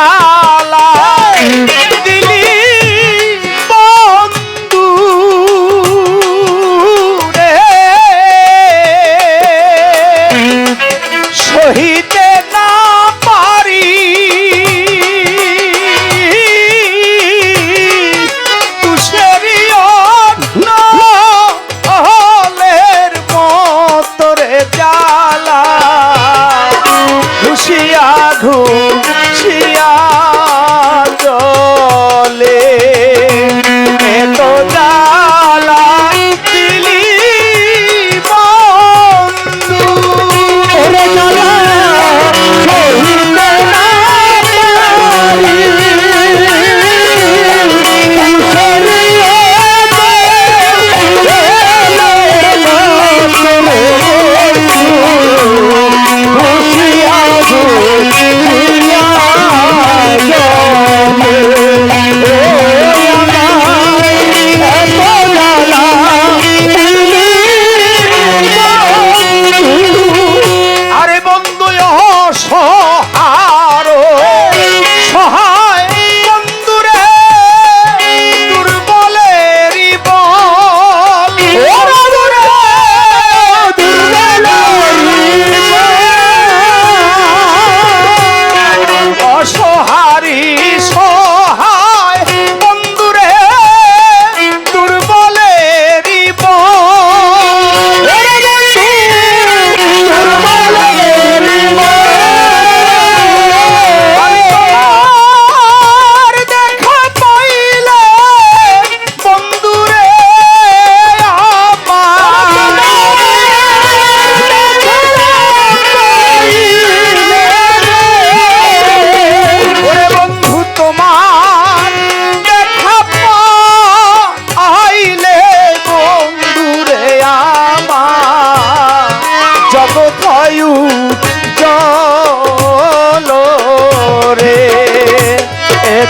জ্বালা দিলি বন্ধু রে সহিতে না পারি জ্বালা ঘুষিয়া ঘুষিয়া জলে এত জ্বালা দিলি বন্ধু ওরে জ্বালা সহিতে না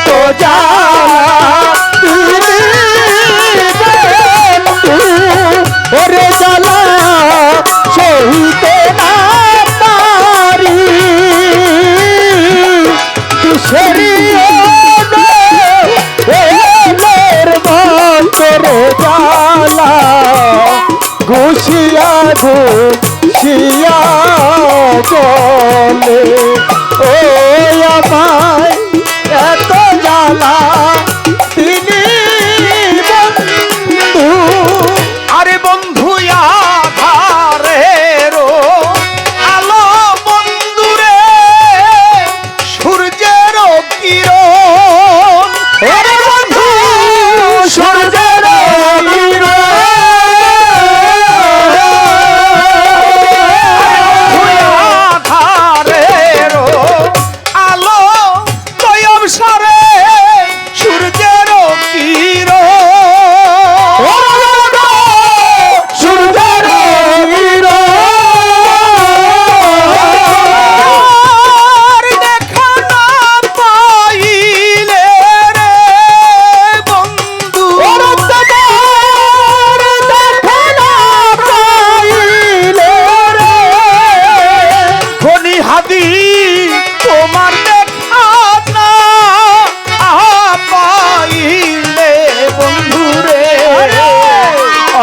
তো ওরে জ্বালা সহিতে না পারি তুষেরি বন্তরে জ্বালা ঘুষিয়া ঘুষিয়া চলে ও আমায় এত জ্বালা দিলি বন্ধু আরে বন্ধু আধারেরও আলো বন্ধুরে সূর্যের কিরণ আরে বন্ধু সূর্যের আধারেরও আলো তয়ব সারে সূর্যের তোমার দেখা না পাইলে বন্ধুরে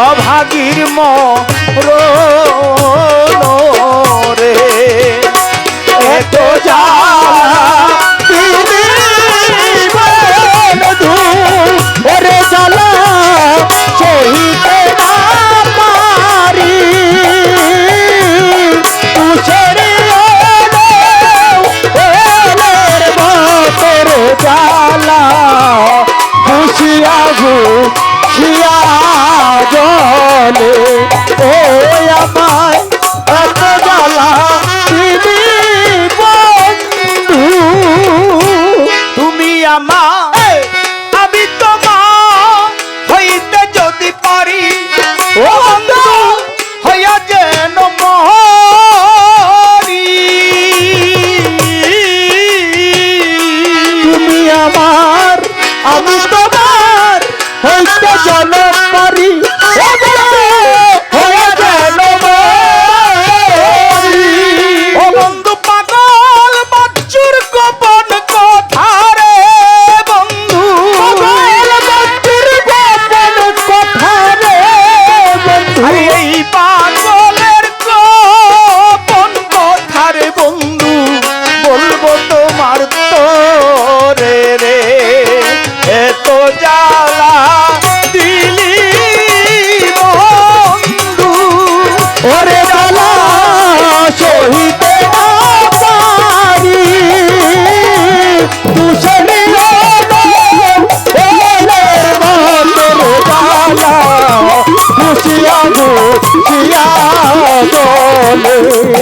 অভাগীর মরণ রে এত বন্ধু ওরে জ্বালা সহিতে না পারি তুষেরি জ্বালা ঘুষিয়া ঘুষিয়া জলে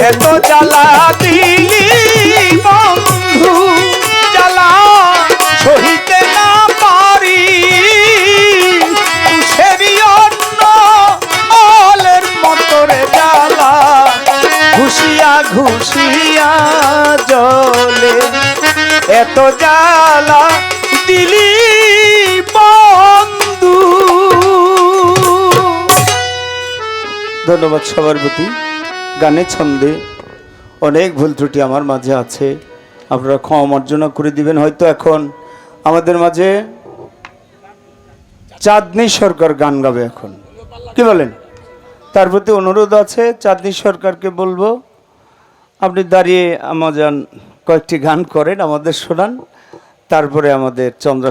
এত জ্বালা দিলি বন্ধু জ্বালা সহিতে না পারি তুষেরই অন্য অলের মতরে জ্বালা ঘুষিয়া ঘুষিয়া জলে এত জ্বালা দিলি বন্ধু। ধন্যবাদ সবার প্রতি। গানের ছন্দে অনেক ভুল ত্রুটি আমার মাঝে আছে, আপনারা ক্ষমা মার্জনা করে দিবেন। হয়তো এখন আমাদের মাঝে চাঁদনী সরকার গান গাবে, এখন কি বলেন? তার প্রতি অনুরোধ আছে, চাঁদনী সরকারকে বলবো আপনি দাঁড়িয়ে আমাজন কয়েকটি গান করেন, আমাদের শোনান, তারপরে আমাদের চন্দ্র